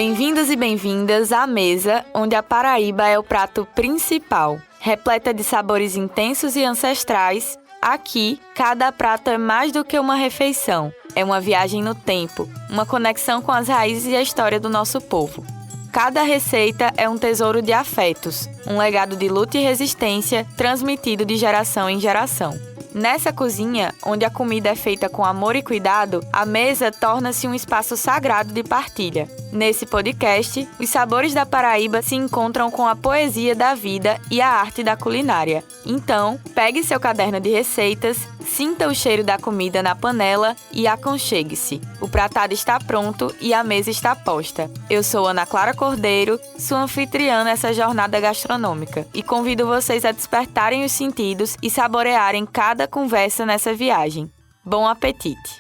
Bem-vindos e bem-vindas à mesa onde a Paraíba é o prato principal. Repleta de sabores intensos e ancestrais, aqui, cada prato é mais do que uma refeição. É uma viagem no tempo, uma conexão com as raízes e a história do nosso povo. Cada receita é um tesouro de afetos, um legado de luta e resistência transmitido de geração em geração. Nessa cozinha, onde a comida é feita com amor e cuidado, a mesa torna-se um espaço sagrado de partilha. Nesse podcast, os sabores da Paraíba se encontram com a poesia da vida e a arte da culinária. Então, pegue seu caderno de receitas, sinta o cheiro da comida na panela e aconchegue-se. O pratado está pronto e a mesa está posta. Eu sou Ana Clara Cordeiro, sua anfitriã nessa jornada gastronômica, e convido vocês a despertarem os sentidos e saborearem cada conversa nessa viagem. Bom apetite!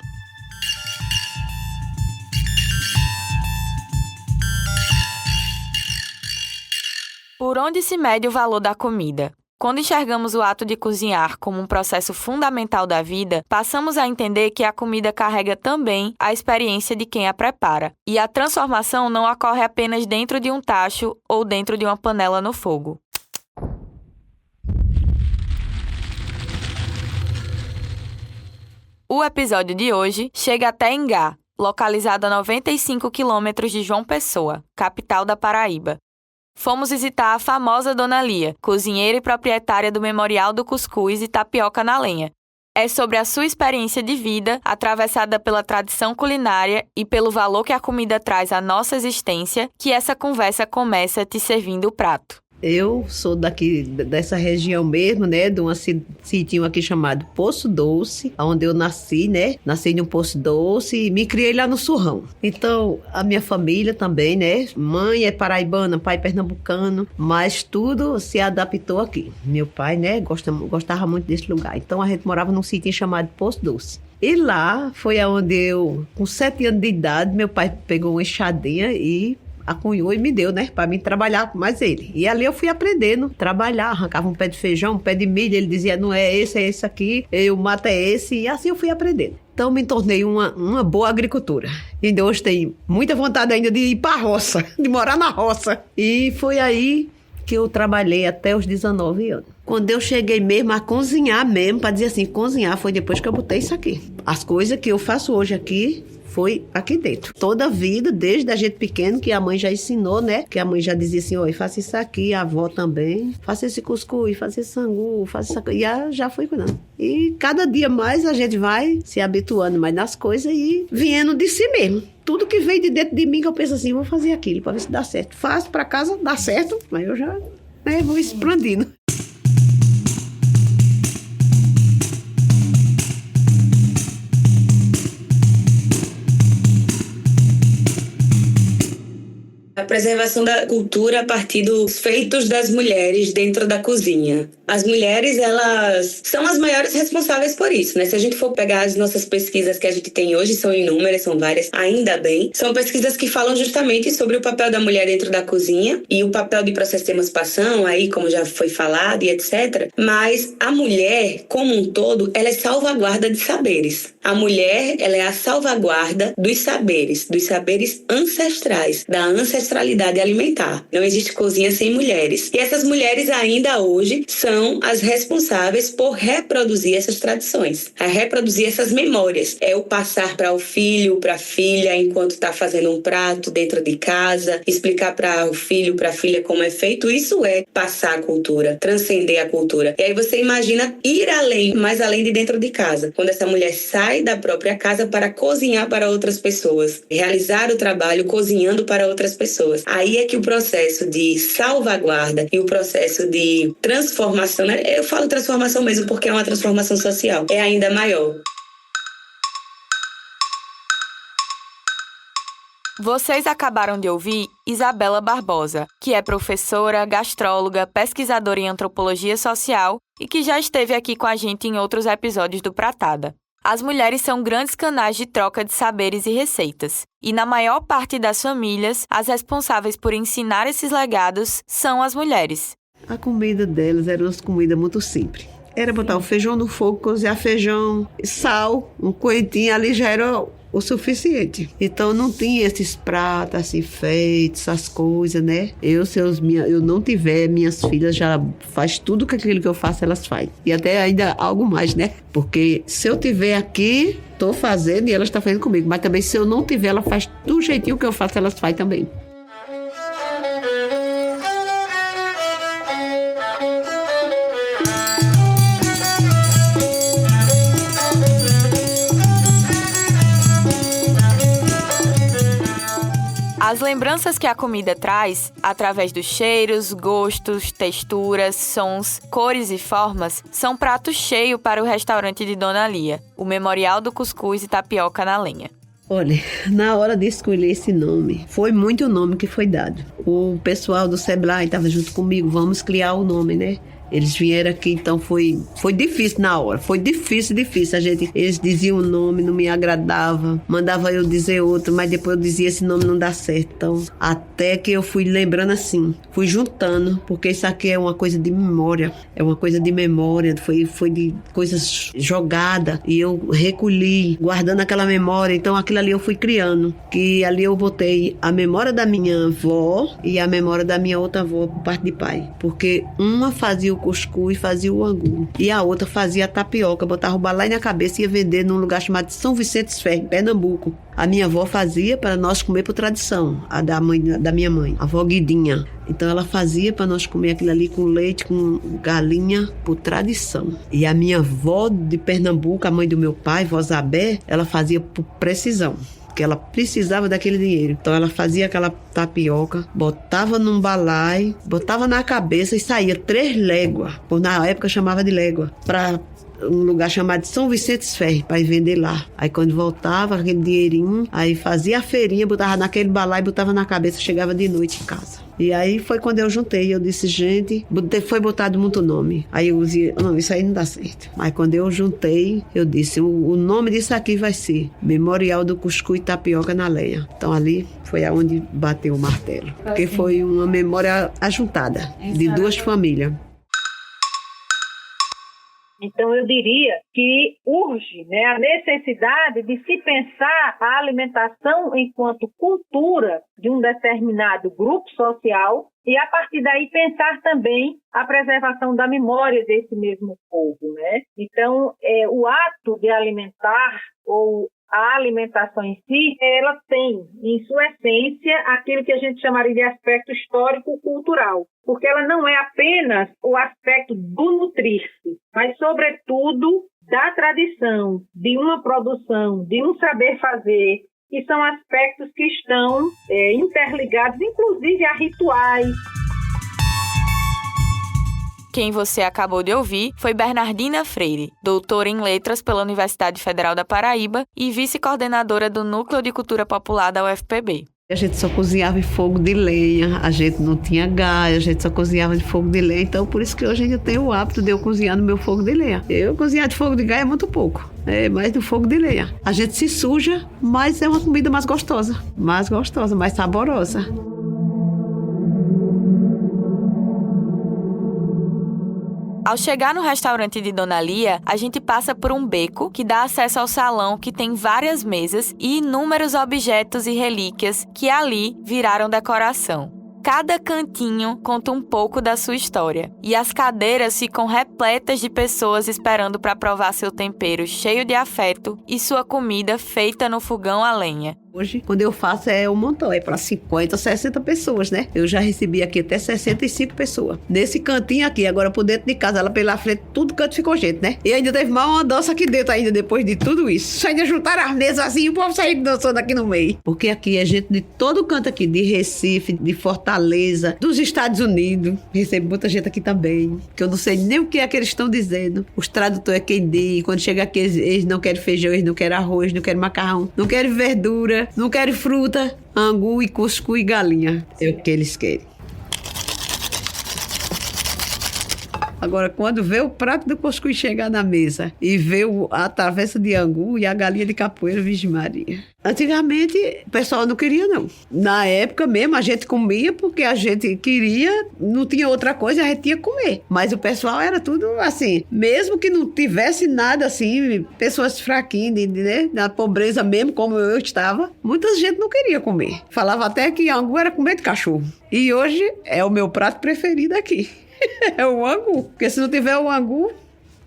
Por onde se mede o valor da comida? Quando enxergamos o ato de cozinhar como um processo fundamental da vida, passamos a entender que a comida carrega também a experiência de quem a prepara. E a transformação não ocorre apenas dentro de um tacho ou dentro de uma panela no fogo. O episódio de hoje chega até Ingá, localizado a 95 quilômetros de João Pessoa, capital da Paraíba. Fomos visitar a famosa Dona Lia, cozinheira e proprietária do Memorial do Cuscuz e Tapioca na Lenha. É sobre a sua experiência de vida, atravessada pela tradição culinária e pelo valor que a comida traz à nossa existência, que essa conversa começa te servindo o prato. Eu sou daqui, dessa região mesmo, né, de um sitinho aqui chamado Poço Doce, onde eu nasci, né, nasci em um Poço Doce e me criei lá no Surrão. Então, a minha família também, né, mãe é paraibana, pai pernambucano, mas tudo se adaptou aqui. Meu pai, né, gostava muito desse lugar, então a gente morava num sitinho chamado Poço Doce. E lá foi onde eu, com 7 anos de idade, meu pai pegou uma enxadinha e acunhou e me deu, né, para mim trabalhar mais ele. E ali eu fui aprendendo a trabalhar, arrancava um pé de feijão, um pé de milho, ele dizia, não é esse aqui, o mato é esse, e assim eu fui aprendendo. Então me tornei uma boa agricultora. E ainda hoje tenho muita vontade ainda de ir para a roça, de morar na roça. E foi aí que eu trabalhei até os 19 anos. Quando eu cheguei mesmo a cozinhar mesmo, para dizer assim, cozinhar foi depois que eu botei isso aqui. As coisas que eu faço hoje aqui, foi aqui dentro. Toda a vida, desde a gente pequeno, que a mãe já ensinou, né? Que a mãe já dizia assim, oi, faça isso aqui, a avó também. Faça esse cuscuz, faça esse sangu, faça isso aqui. E já fui cuidando. E cada dia mais a gente vai se habituando mais nas coisas e vindo de si mesmo. Tudo que vem de dentro de mim, que eu penso assim, vou fazer aquilo para ver se dá certo. Faço para casa, dá certo, mas eu já vou expandindo. A preservação da cultura a partir dos feitos das mulheres dentro da cozinha. As mulheres, elas são as maiores responsáveis por isso, né? Se a gente for pegar as nossas pesquisas que a gente tem hoje, são inúmeras, são várias, ainda bem. São pesquisas que falam justamente sobre o papel da mulher dentro da cozinha e o papel de processo de emancipação, aí como já foi falado e etc. Mas a mulher, como um todo, ela é salvaguarda de saberes. A mulher, ela é a salvaguarda dos saberes ancestrais, da ancestralidade alimentar. Não existe cozinha sem mulheres. E essas mulheres ainda hoje são as responsáveis por reproduzir essas tradições, a reproduzir essas memórias. É o passar para o filho, para a filha, enquanto está fazendo um prato dentro de casa, explicar para o filho, para a filha como é feito. Isso é passar a cultura, transcender a cultura. E aí você imagina ir além, mais além de dentro de casa, quando essa mulher sai da própria casa para cozinhar para outras pessoas, realizar o trabalho cozinhando para outras pessoas. Aí é que o processo de salvaguarda e o processo de transformação, né? Eu falo transformação mesmo porque é uma transformação social, é ainda maior. Vocês acabaram de ouvir Isabela Barbosa, que é professora, gastróloga, pesquisadora em antropologia social e que já esteve aqui com a gente em outros episódios do Pratada. As mulheres são grandes canais de troca de saberes e receitas. E na maior parte das famílias, as responsáveis por ensinar esses legados são as mulheres. A comida delas era uma comida muito simples. Era botar o feijão no fogo, cozinhar feijão, sal, um coentinho, ali já era o suficiente. Então não tinha esses pratos assim feitos, essas coisas, né? Eu não tiver, minhas filhas já faz tudo que aquilo que eu faço, elas fazem. E até ainda algo mais, né? Porque se eu tiver aqui, tô fazendo e elas estão fazendo comigo. Mas também se eu não tiver, ela faz do jeitinho que eu faço, elas fazem também. As lembranças que a comida traz, através dos cheiros, gostos, texturas, sons, cores e formas, são prato cheio para o restaurante de Dona Lia, o Memorial do Cuscuz e Tapioca na Lenha. Olha, na hora de escolher esse nome, foi muito o nome que foi dado. O pessoal do Sebrae estava junto comigo, vamos criar o nome, né? Eles vieram aqui, então foi difícil na hora, foi difícil. Eles diziam um nome, não me agradava, mandava eu dizer outro, mas depois eu dizia esse nome não dá certo. Então, até que eu fui lembrando assim, fui juntando, porque isso aqui é uma coisa de memória, foi de coisas jogadas, e eu recolhi, guardando aquela memória, então aquilo ali eu fui criando, que ali eu botei a memória da minha avó e a memória da minha outra avó por parte de pai, porque uma fazia o cuscuz, fazia o angu. E a outra fazia a tapioca, botava o balai na cabeça e ia vender num lugar chamado São Vicente dos Ferros, em Pernambuco. A minha avó fazia para nós comer por tradição, a da minha mãe, a avó Guidinha. Então ela fazia para nós comer aquilo ali com leite, com galinha, por tradição. E a minha avó de Pernambuco, a mãe do meu pai, vó Zabé, ela fazia por precisão, que ela precisava daquele dinheiro. Então ela fazia aquela tapioca, botava num balai, botava na cabeça e saía 3 léguas, por na época chamava de légua, para um lugar chamado São Vicente dos Ferros, para ir vender lá. Aí quando voltava, aquele dinheirinho, aí fazia a feirinha, botava naquele balai, botava na cabeça, chegava de noite em casa. E aí foi quando eu juntei, eu disse, gente, foi botado muito nome. Aí eu dizia, não, isso aí não dá certo. Mas quando eu juntei, eu disse, o nome disso aqui vai ser Memorial do Cuscuz e Tapioca na Lenha. Então ali foi aonde bateu o martelo. Porque foi uma memória ajuntada de 2 famílias. Então, eu diria que urge, né, a necessidade de se pensar a alimentação enquanto cultura de um determinado grupo social e, a partir daí, pensar também a preservação da memória desse mesmo povo, né? Então, o ato de alimentar ou a alimentação em si, ela tem, em sua essência, aquilo que a gente chamaria de aspecto histórico-cultural, porque ela não é apenas o aspecto do nutrir-se, mas, sobretudo, da tradição, de uma produção, de um saber fazer, que são aspectos que estão interligados, inclusive, a rituais. Quem você acabou de ouvir foi Bernardina Freire, doutora em Letras pela Universidade Federal da Paraíba e vice-coordenadora do Núcleo de Cultura Popular da UFPB. A gente só cozinhava em fogo de lenha, a gente não tinha gás, a gente só cozinhava de fogo de lenha, então por isso que hoje eu tenho o hábito de eu cozinhar no meu fogo de lenha. Eu cozinhar de fogo de gás é muito pouco, é mais do fogo de lenha. A gente se suja, mas é uma comida mais gostosa, mais saborosa. Ao chegar no restaurante de Dona Lia, a gente passa por um beco que dá acesso ao salão que tem várias mesas e inúmeros objetos e relíquias que ali viraram decoração. Cada cantinho conta um pouco da sua história e as cadeiras ficam repletas de pessoas esperando para provar seu tempero cheio de afeto e sua comida feita no fogão a lenha. Hoje, quando eu faço, um montão, para 50, 60 pessoas, né? Eu já recebi aqui até 65 pessoas. Nesse cantinho aqui, agora por dentro de casa, ela pela frente, tudo canto ficou gente, né? E ainda teve mais uma dança aqui dentro ainda, depois de tudo isso. Ainda juntaram as mesas assim, o povo saiu dançando aqui no meio. Porque aqui é gente de todo canto aqui, de Recife, de Fortaleza, dos Estados Unidos. Recebo muita gente aqui também, que eu não sei nem o que é que eles estão dizendo. Os tradutores é quem diz, quando chega aqui, eles não querem feijão, eles não querem arroz, não querem macarrão, não querem verdura, não querem fruta, angu e cuscuz e galinha. É o que eles querem. Agora, quando vê o prato do cuscuz chegar na mesa e vê a travessa de angu e a galinha de capoeira, Virgem Maria. Antigamente, o pessoal não queria, não. Na época mesmo, a gente comia porque a gente queria, não tinha outra coisa, a gente tinha que comer. Mas o pessoal era tudo assim, mesmo que não tivesse nada assim, pessoas fraquinhas, né, na pobreza mesmo, como eu estava, muita gente não queria comer. Falava até que angu era comer de cachorro. E hoje é o meu prato preferido aqui. É o angu. Porque se não tiver o angu,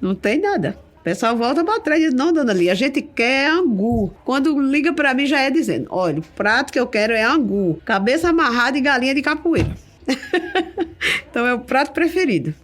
não tem nada. O pessoal volta para trás e diz, não, dona Lia, a gente quer angu. Quando liga para mim já é dizendo, olha, o prato que eu quero é angu, cabeça amarrada e galinha de capoeira. Então é o prato preferido.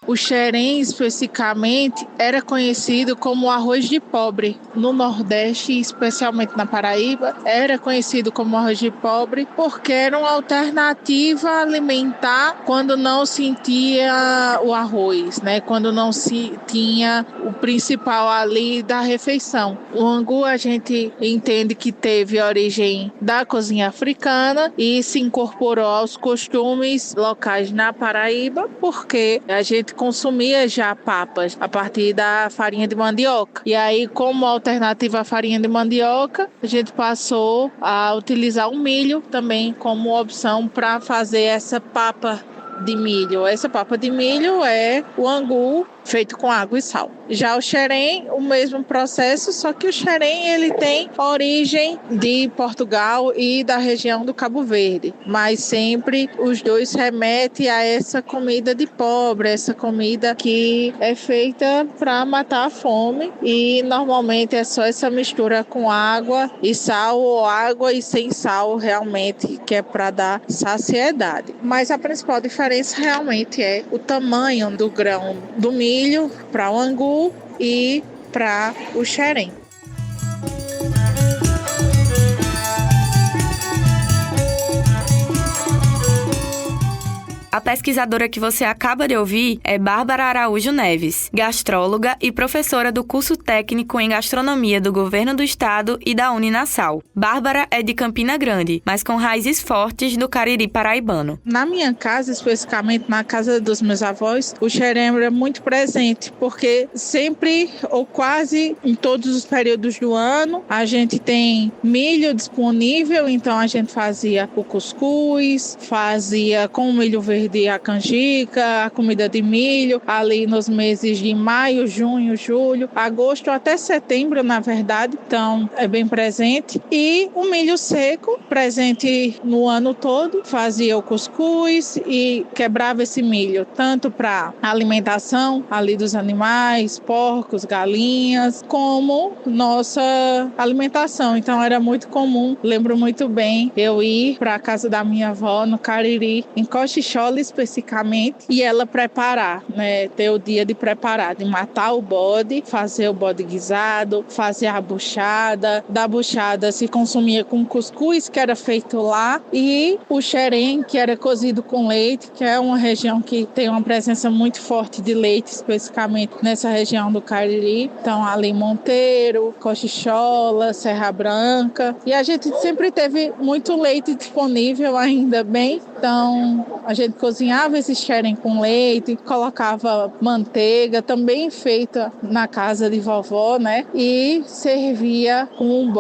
O xerém, especificamente, era conhecido como arroz de pobre. No Nordeste, especialmente na Paraíba, era conhecido como arroz de pobre porque era uma alternativa alimentar quando não sentia o arroz, né? Quando não se tinha o principal ali da refeição. O angu a gente entende que teve origem da cozinha africana e se incorporou aos costumes locais na Paraíba porque a gente consumia já papas a partir da farinha de mandioca. E aí, como alternativa à farinha de mandioca, a gente passou a utilizar o milho também como opção para fazer essa papa de milho. Essa papa de milho é o angu feito com água e sal. Já o xerém, o mesmo processo, só que o xerém ele tem origem de Portugal e da região do Cabo Verde, mas sempre os dois remetem a essa comida de pobre, essa comida que é feita para matar a fome e normalmente é só essa mistura com água e sal ou água e sem sal realmente, que é para dar saciedade. Mas a principal diferença realmente é o tamanho do grão do milho para o angu e para o xerém. A pesquisadora que você acaba de ouvir é Bárbara Araújo Neves, gastróloga e professora do curso técnico em gastronomia do Governo do Estado e da Uninassal. Bárbara é de Campina Grande, mas com raízes fortes do Cariri paraibano. Na minha casa, especificamente na casa dos meus avós, o xerém era muito presente, porque sempre ou quase em todos os períodos do ano, a gente tem milho disponível, então a gente fazia o cuscuz, fazia com o milho verde a canjica, a comida de milho, ali nos meses de maio, junho, julho, agosto até setembro, na verdade, então é bem presente. E o milho seco, presente no ano todo, fazia o cuscuz e quebrava esse milho, tanto para alimentação ali dos animais, porcos, galinhas, como nossa alimentação. Então era muito comum, lembro muito bem, eu ir para a casa da minha avó no Cariri, em Cochichola especificamente, e ela preparar, né, ter o dia de preparar, de matar o bode, fazer o bode guisado, fazer a buchada. Da buchada se consumia com cuscuz, que era feito lá, e o xerém, que era cozido com leite, que é uma região que tem uma presença muito forte de leite, especificamente nessa região do Cariri. Então, ali Monteiro, Cochichola, Serra Branca, e a gente sempre teve muito leite disponível, ainda bem. Então, a gente cozinhava esse xerém com leite, colocava manteiga, também feita na casa de vovó, né? E servia com um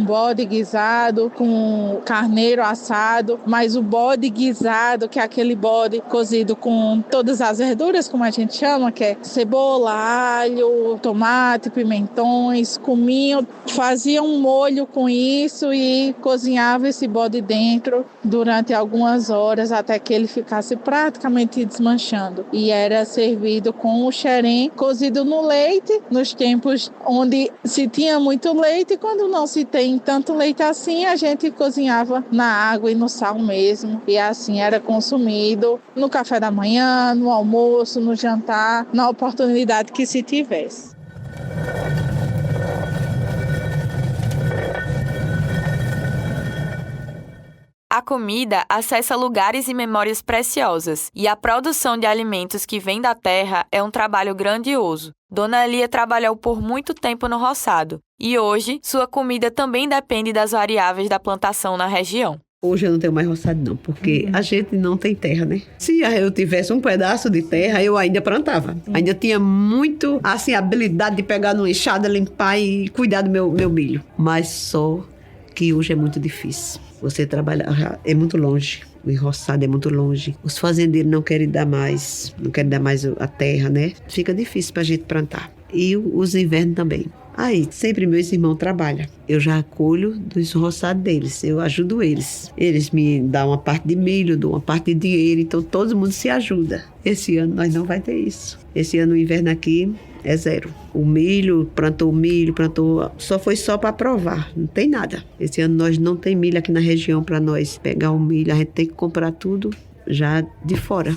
bode guisado, com carneiro assado, mas o bode guisado, que é aquele bode cozido com todas as verduras, como a gente chama, que é cebola, alho, tomate, pimentões, cominho, fazia um molho com isso e cozinhava esse bode dentro durante algumas horas até que ele ficasse praticamente desmanchando. E era servido com o xerém cozido no leite, nos tempos onde se tinha muito leite, e quando não se tem tanto leite assim, a gente cozinhava na água e no sal mesmo. E assim era consumido no café da manhã, no almoço, no jantar, na oportunidade que se tivesse. A comida acessa lugares e memórias preciosas, e a produção de alimentos que vem da terra é um trabalho grandioso. Dona Lia trabalhou por muito tempo no roçado, e hoje sua comida também depende das variáveis da plantação na região. Hoje eu não tenho mais roçado não, porque a gente não tem terra, né? Se eu tivesse um pedaço de terra, eu ainda plantava. Ainda tinha muito, assim, habilidade de pegar numa enxada, limpar e cuidar do meu milho. Mas só que hoje é muito difícil. Você trabalhar é muito longe. O enroçado é muito longe. Os fazendeiros não querem dar mais a terra, né? Fica difícil pra gente plantar. E os invernos também. Aí, sempre meus irmãos trabalham. Eu já colho dos roçados deles, eu ajudo eles. Eles me dão uma parte de milho, dou uma parte de dinheiro, então todo mundo se ajuda. Esse ano nós não vai ter isso. Esse ano o inverno aqui é zero. O milho, plantou, só para provar, não tem nada. Esse ano nós não tem milho aqui na região para nós pegar o milho, a gente tem que comprar tudo já de fora.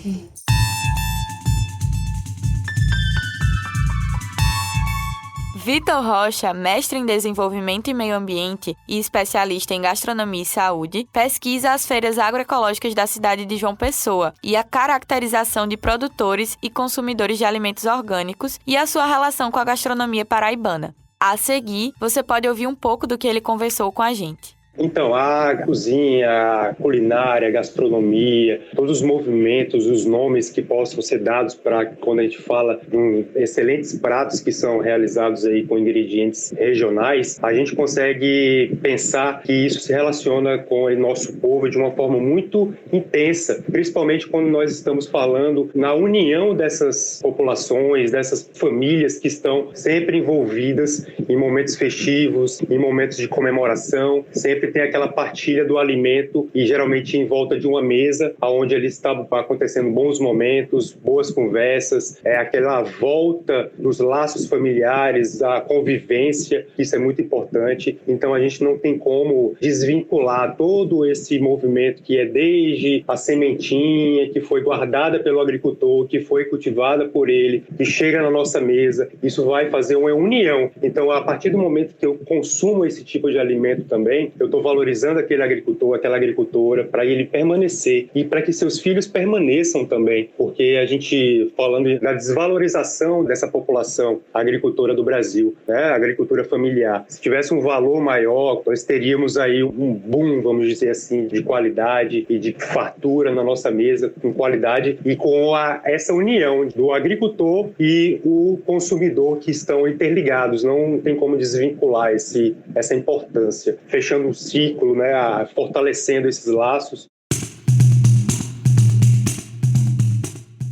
Vitor Rocha, mestre em Desenvolvimento e Meio Ambiente e especialista em Gastronomia e Saúde, pesquisa as feiras agroecológicas da cidade de João Pessoa e a caracterização de produtores e consumidores de alimentos orgânicos e a sua relação com a gastronomia paraibana. A seguir, você pode ouvir um pouco do que ele conversou com a gente. Então, a cozinha, a culinária, a gastronomia, todos os movimentos, os nomes que possam ser dados para quando a gente fala de excelentes pratos que são realizados aí com ingredientes regionais, a gente consegue pensar que isso se relaciona com o nosso povo de uma forma muito intensa, principalmente quando nós estamos falando na união dessas populações, dessas famílias que estão sempre envolvidas em momentos festivos, em momentos de comemoração, sempre tem aquela partilha do alimento e geralmente em volta de uma mesa onde ali está acontecendo bons momentos, boas conversas, aquela volta dos laços familiares, da convivência, isso é muito importante. Então a gente não tem como desvincular todo esse movimento que é desde a sementinha, que foi guardada pelo agricultor, que foi cultivada por ele, que chega na nossa mesa, isso vai fazer uma união. Então a partir do momento que eu consumo esse tipo de alimento também, eu estou valorizando aquele agricultor, aquela agricultora, para ele permanecer e para que seus filhos permaneçam também, porque a gente, falando da desvalorização dessa população agricultora do Brasil, né, a agricultura familiar, se tivesse um valor maior, nós teríamos aí um boom, vamos dizer assim, de qualidade e de fartura na nossa mesa, com qualidade e com essa união do agricultor e o consumidor que estão interligados, não tem como desvincular essa importância, fechando um ciclo, né, fortalecendo esses laços.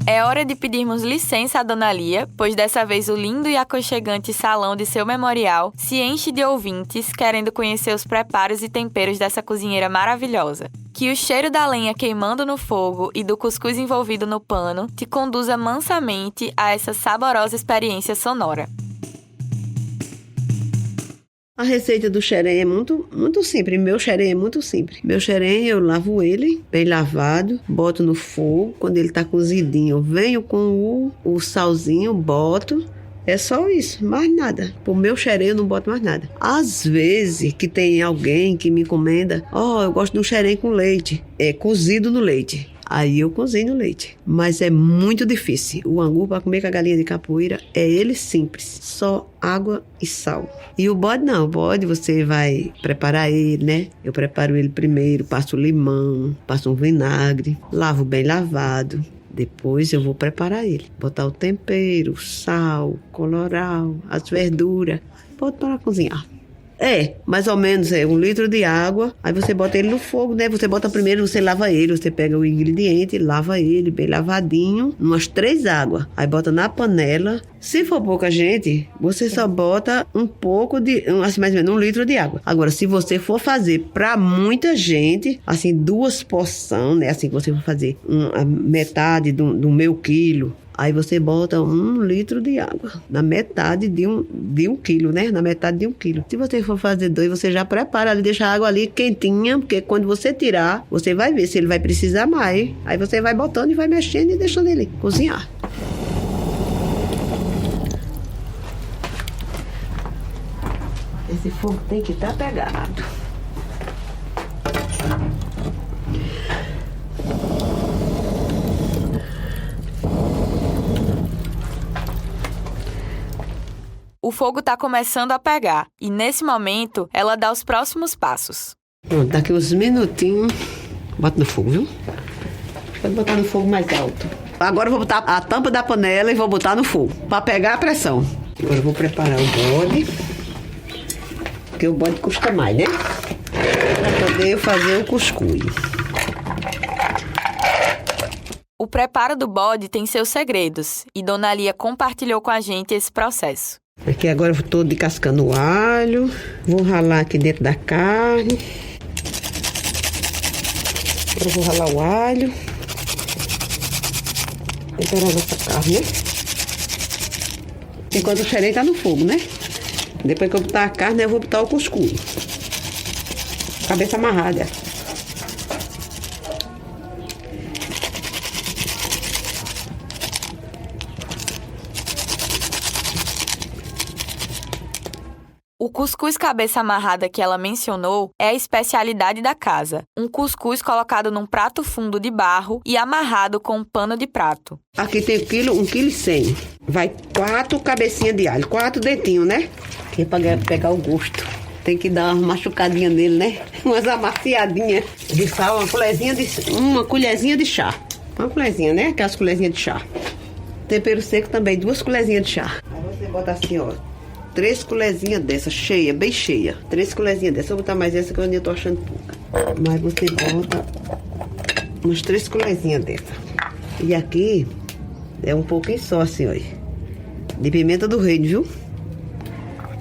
É hora de pedirmos licença à Dona Lia, pois dessa vez o lindo e aconchegante salão de seu memorial se enche de ouvintes querendo conhecer os preparos e temperos dessa cozinheira maravilhosa. Que o cheiro da lenha queimando no fogo e do cuscuz envolvido no pano te conduza mansamente a essa saborosa experiência sonora. A receita do xerém é muito simples. Meu xerém é muito simples. Meu xerém eu lavo ele, bem lavado, boto no fogo. Quando ele tá cozidinho, eu venho com o salzinho, boto. É só isso, mais nada. Pro meu xerém eu não boto mais nada. Às vezes que tem alguém que me encomenda, eu gosto de um xerém com leite. É cozido no leite. Aí eu cozinho no leite. Mas é muito difícil. O angu para comer com a galinha de capoeira é ele simples. Só água e sal. E o bode não. O bode você vai preparar ele, né? Eu preparo ele primeiro, passo limão, passo um vinagre, lavo bem lavado. Depois eu vou preparar ele. Botar o tempero, sal, colorau, as verduras. Boto para cozinhar. Mais ou menos 1 litro de água, aí você bota ele no fogo, né? Você bota primeiro, você lava ele, você pega o ingrediente, lava ele bem lavadinho, umas 3 águas. Aí bota na panela. Se for pouca gente, você só bota um pouco assim, mais ou menos 1 litro de água. Agora, se você for fazer pra muita gente, assim, 2 porções, né? Assim, que você for fazer a metade do meu quilo, aí você bota 1 litro de água, na metade de um quilo, né? Na metade de 1 quilo. Se você for fazer 2, você já prepara ali, deixa a água ali quentinha, porque quando você tirar, você vai ver se ele vai precisar mais. Aí você vai botando e vai mexendo e deixando ele cozinhar. Esse fogo tem que estar pegado. O fogo está começando a pegar e, nesse momento, ela dá os próximos passos. Pronto, daqui uns minutinhos, bota no fogo, viu? Pode botar no fogo mais alto. Agora eu vou botar a tampa da panela e vou botar no fogo, para pegar a pressão. Agora eu vou preparar o bode, porque o bode custa mais, né? Para poder fazer o cuscuz. O preparo do bode tem seus segredos e Dona Lia compartilhou com a gente esse processo. Aqui agora eu estou descascando o alho, vou ralar aqui dentro da carne. Agora eu vou ralar o alho. Temperar nossa carne, né? Enquanto o xerém tá no fogo, né? Depois que eu botar a carne, eu vou botar o cuscuz. Cabeça amarrada. O cuscuz cabeça amarrada que ela mencionou é a especialidade da casa. Um cuscuz colocado num prato fundo de barro e amarrado com um pano de prato. Aqui tem 1,1 kg. Vai 4 cabecinhas de alho, 4 dentinhos, né? Que é pra pegar o gosto. Tem que dar uma machucadinha nele, né? Umas amaciadinhas de sal, uma colherzinha de chá. Uma colherzinha, né? Aquelas colherzinhas de chá. Tempero seco também, 2 colherzinhas de chá. Aí você bota assim, ó. 3 colherzinhas dessa, cheia, bem cheia. 3 colherzinhas dessa. Eu vou botar mais essa que eu ainda tô achando pouca. Mas você bota umas 3 colherzinhas dessa. E aqui é um pouquinho só assim, ó. De pimenta do reino, viu?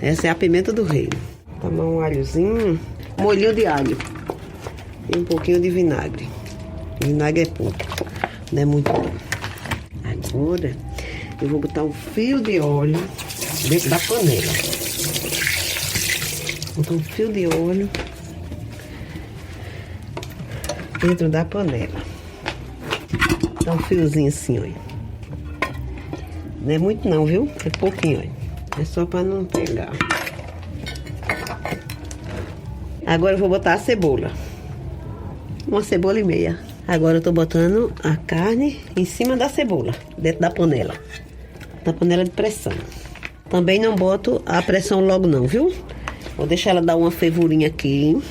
Essa é a pimenta do reino. Tomar um alhozinho, molhinho de alho. E um pouquinho de vinagre. Vinagre é pouco, não é muito bom. Agora eu vou botar um fio de óleo dentro da panela. Botar um fio de óleo dentro da panela. Dá um fiozinho assim, ó. Não é muito não, viu? É pouquinho, ó. É só para não pegar. Agora eu vou botar a cebola. Uma cebola e meia. Agora eu tô botando a carne em cima da cebola, dentro da panela. Da panela de pressão. Também não boto a pressão logo não, viu? Vou deixar ela dar uma fervurinha aqui.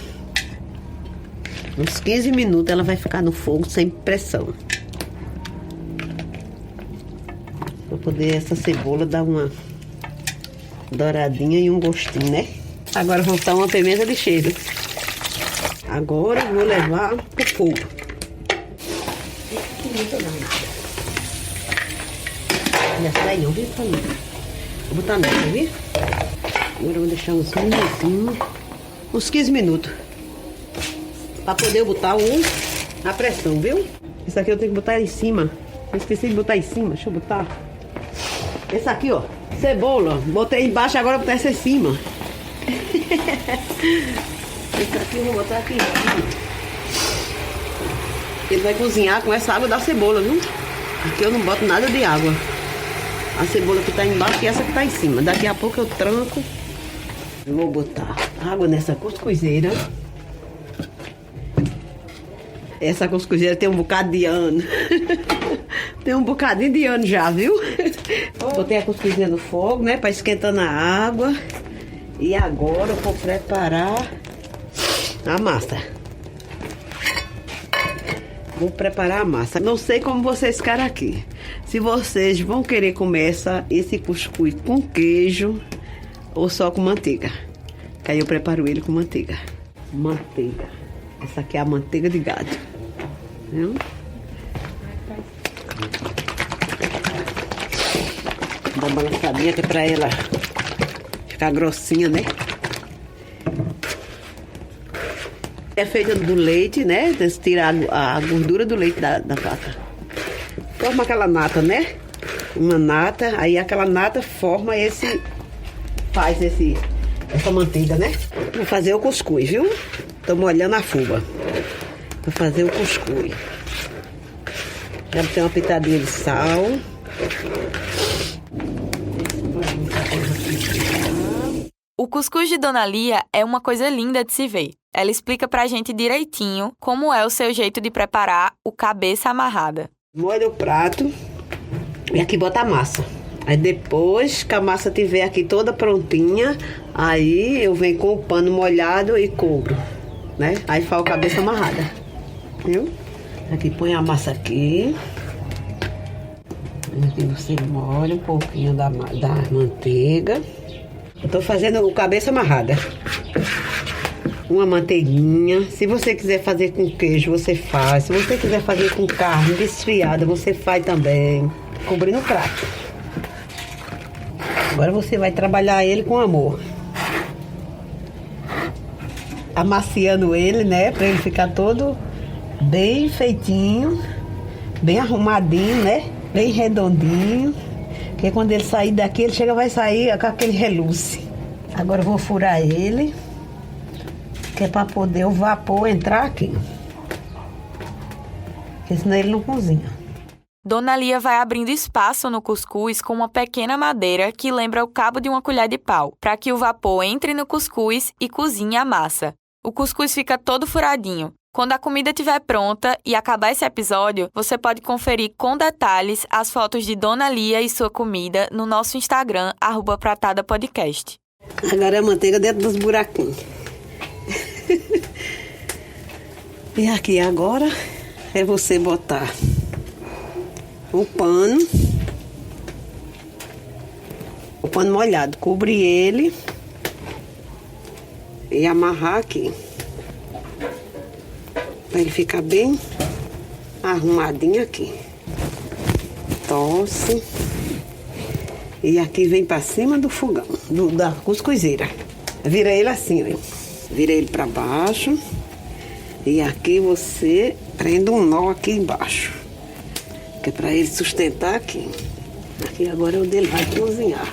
Uns 15 minutos ela vai ficar no fogo sem pressão. Pra poder essa cebola dar uma douradinha e um gostinho, né? Agora vou botar uma pimenta de cheiro. Agora vou levar pro fogo. Essa daí não, viu, família? Vou botar nessa, viu? Agora eu vou deixar uns minutinhos. Uns 15 minutos. Pra poder botar a pressão, viu? Isso aqui eu tenho que botar em cima. Eu esqueci de botar em cima, deixa eu botar. Esse aqui, ó, cebola. Botei embaixo, agora eu vou botar essa em cima. Esse aqui eu vou botar aqui em cima. Ele vai cozinhar com essa água da cebola, viu? Aqui eu não boto nada de água. A cebola que tá embaixo e essa que tá em cima. Daqui a pouco eu tranco. Eu vou botar água nessa cuscuzeira. Essa cuscuzeira tem um bocado de ano. Tem um bocadinho de ano já, viu? Botei a cuscuzeira no fogo, né? Pra esquentar na água. E agora eu vou preparar a massa. Vou preparar a massa. Não sei como vocês querem aqui. Se vocês vão querer comer esse cuscuz com queijo ou só com manteiga. Que aí eu preparo ele com manteiga. Manteiga. Essa aqui é a manteiga de gado. Viu? Dá uma balançadinha que é pra ela ficar grossinha, né? É feita do leite, né? Tirar a gordura do leite da vaca. Forma aquela nata, né? Uma nata, aí aquela nata forma essa manteiga, né? Vou fazer o cuscuz, viu? Tô molhando a fuba. Vou fazer o cuscuz. Já tem uma pitadinha de sal. O cuscuz de Dona Lia é uma coisa linda de se ver. Ela explica pra gente direitinho como é o seu jeito de preparar o cabeça amarrada. Molho o prato e aqui bota a massa. Aí depois que a massa estiver aqui toda prontinha, aí eu venho com o pano molhado e cubro. né? Aí faz o cabeça amarrada, viu? Aqui põe a massa aqui. Aqui você molha um pouquinho da manteiga. Eu tô fazendo o cabeça amarrada. Uma manteiguinha. Se você quiser fazer com queijo, você faz. Se você quiser fazer com carne desfiada, você faz também. Cobrindo o prato. Agora você vai trabalhar ele com amor. Amaciando ele, né? Pra ele ficar todo bem feitinho. Bem arrumadinho, né? Bem redondinho. Porque quando ele sair daqui, ele vai sair com aquele reluce. Agora eu vou furar ele. Que é para poder o vapor entrar aqui. Porque senão ele não cozinha. Dona Lia vai abrindo espaço no cuscuz com uma pequena madeira que lembra o cabo de uma colher de pau, para que o vapor entre no cuscuz e cozinhe a massa. O cuscuz fica todo furadinho. Quando a comida estiver pronta e acabar esse episódio, você pode conferir com detalhes as fotos de Dona Lia e sua comida no nosso Instagram, @pratadapodcast. Agora é a manteiga dentro dos buraquinhos. E aqui agora é você botar o pano molhado, cobrir ele e amarrar aqui. Pra ele ficar bem arrumadinho aqui. Tosse. E aqui vem pra cima do fogão, da cuscuzeira. Vira ele assim, ó. Vira ele pra baixo. E aqui você prende um nó aqui embaixo. Que é pra ele sustentar aqui. Aqui agora é onde ele vai cozinhar.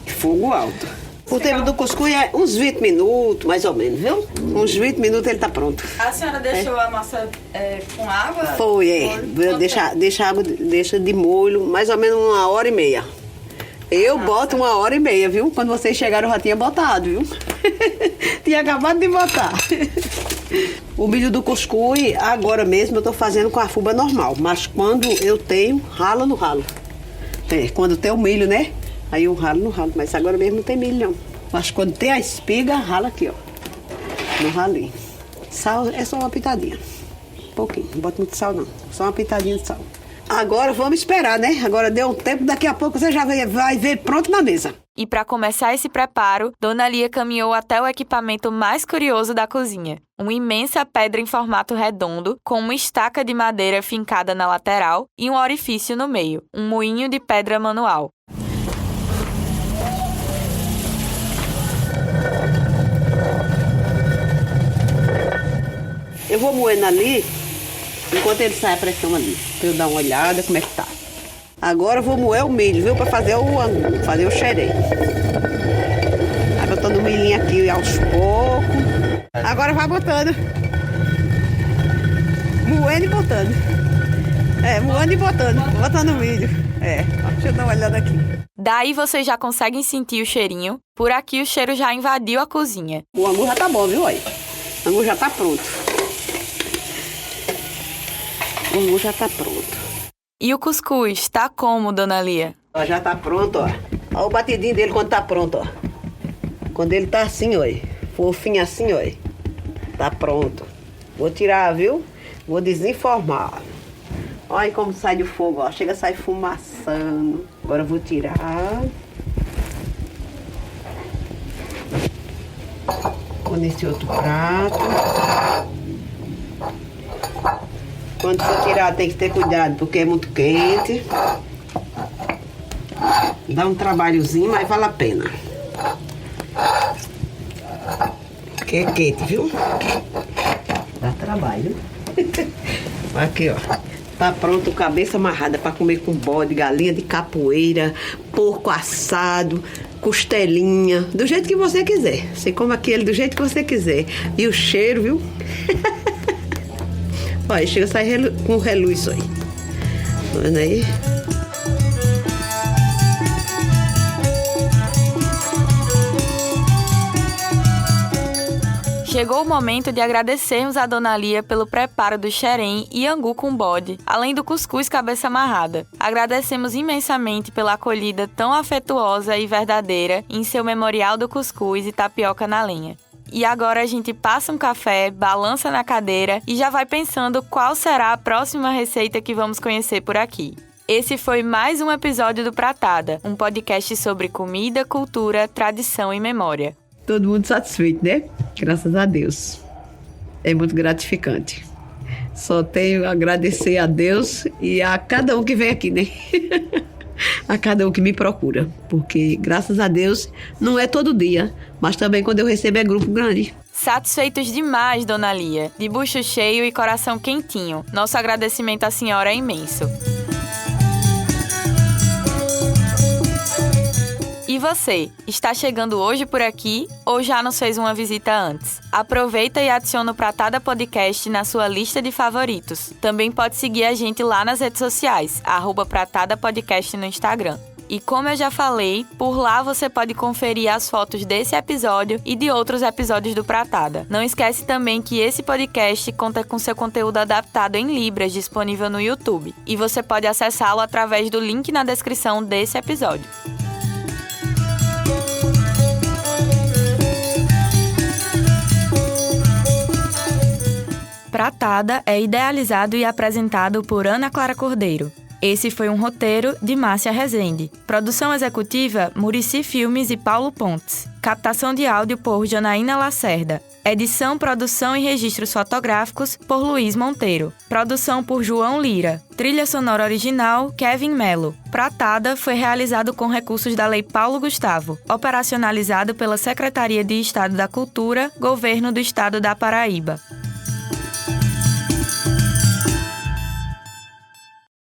Fogo alto. O tempo do cuscuz é uns 20 minutos, mais ou menos, viu? Uns 20 minutos ele tá pronto. A senhora deixou a massa com água? Foi, é. Deixa de molho mais ou menos 1h30. Eu boto 1h30, viu? Quando vocês chegaram eu já tinha botado, viu? Tinha acabado de botar. O milho do cuscuz, agora mesmo eu tô fazendo com a fuba normal. Mas quando eu tenho, ralo no ralo. É, quando tem o milho, né? Aí eu ralo no ralo. Mas agora mesmo não tem milho, não. Mas quando tem a espiga, rala aqui, ó. No ralinho. Sal é só uma pitadinha. Um pouquinho. Não bota muito sal, não. Só uma pitadinha de sal. Agora vamos esperar, né? Agora deu um tempo, daqui a pouco você já vai ver pronto na mesa. E para começar esse preparo, Dona Lia caminhou até o equipamento mais curioso da cozinha. Uma imensa pedra em formato redondo, com uma estaca de madeira fincada na lateral e um orifício no meio, um moinho de pedra manual. Eu vou moendo ali, enquanto ele sai a pressão ali, pra eu dar uma olhada como é que tá. Agora eu vou moer o milho, viu? Pra fazer o angu, fazer o xerém. Vai botando o milhinho aqui aos poucos. Agora vai botando. Moendo e botando. É, moendo e botando. Botando o milho. É, deixa eu dar uma olhada aqui. Daí vocês já conseguem sentir o cheirinho. Por aqui o cheiro já invadiu a cozinha. O angu já tá bom, viu? Olha. O angu já tá pronto. O angu já tá pronto. E o cuscuz, tá como, Dona Lia? Ó, já tá pronto, ó. Ó o batidinho dele quando tá pronto, ó. Quando ele tá assim, ó. Fofinho assim, ó. Tá pronto. Vou tirar, viu? Vou desenformar. Olha como sai do fogo, ó. Chega a sair fumaçando. Agora eu vou tirar. Vou nesse outro prato. Quando for tirar, tem que ter cuidado, porque é muito quente. Dá um trabalhozinho, mas vale a pena. Porque é quente, viu? Dá trabalho. Aqui, ó. Tá pronto, cabeça amarrada para comer com bode, galinha de capoeira, porco assado, costelinha, do jeito que você quiser. Você come aquele do jeito que você quiser. E o cheiro, viu? Olha, chega a sair com reluz aí. Tá vendo aí? Chegou o momento de agradecermos a Dona Lia pelo preparo do xerém e angu com bode, além do cuscuz cabeça amarrada. Agradecemos imensamente pela acolhida tão afetuosa e verdadeira em seu memorial do cuscuz e tapioca na lenha. e agora a gente passa um café, balança na cadeira e já vai pensando qual será a próxima receita que vamos conhecer por aqui. Esse foi mais um episódio do Pratada, um podcast sobre comida, cultura, tradição e memória. Todo mundo satisfeito, né? Graças a Deus. É muito gratificante. Só tenho a agradecer a Deus e a cada um que vem aqui, né? A cada um que me procura. Porque, graças a Deus, não é todo dia, mas também quando eu recebo é grupo grande. Satisfeitos demais, Dona Lia. De bucho cheio e coração quentinho. Nosso agradecimento à senhora é imenso. E você, está chegando hoje por aqui ou já nos fez uma visita antes? Aproveita e adiciona o Pratada Podcast na sua lista de favoritos. Também pode seguir a gente lá nas redes sociais, @Pratada Podcast no Instagram. E como eu já falei, por lá você pode conferir as fotos desse episódio e de outros episódios do Pratada. Não esquece também que esse podcast conta com seu conteúdo adaptado em Libras disponível no YouTube. E você pode acessá-lo através do link na descrição desse episódio. Pratada é idealizado e apresentado por Ana Clara Cordeiro. Esse foi um roteiro de Márcia Rezende. Produção executiva, Muricy Filmes e Paulo Pontes. Captação de áudio por Janaína Lacerda. Edição, produção e registros fotográficos por Luiz Monteiro. Produção por João Lira. Trilha sonora original, Kevin Mello. Pratada foi realizado com recursos da Lei Paulo Gustavo, operacionalizado pela Secretaria de Estado da Cultura, Governo do Estado da Paraíba.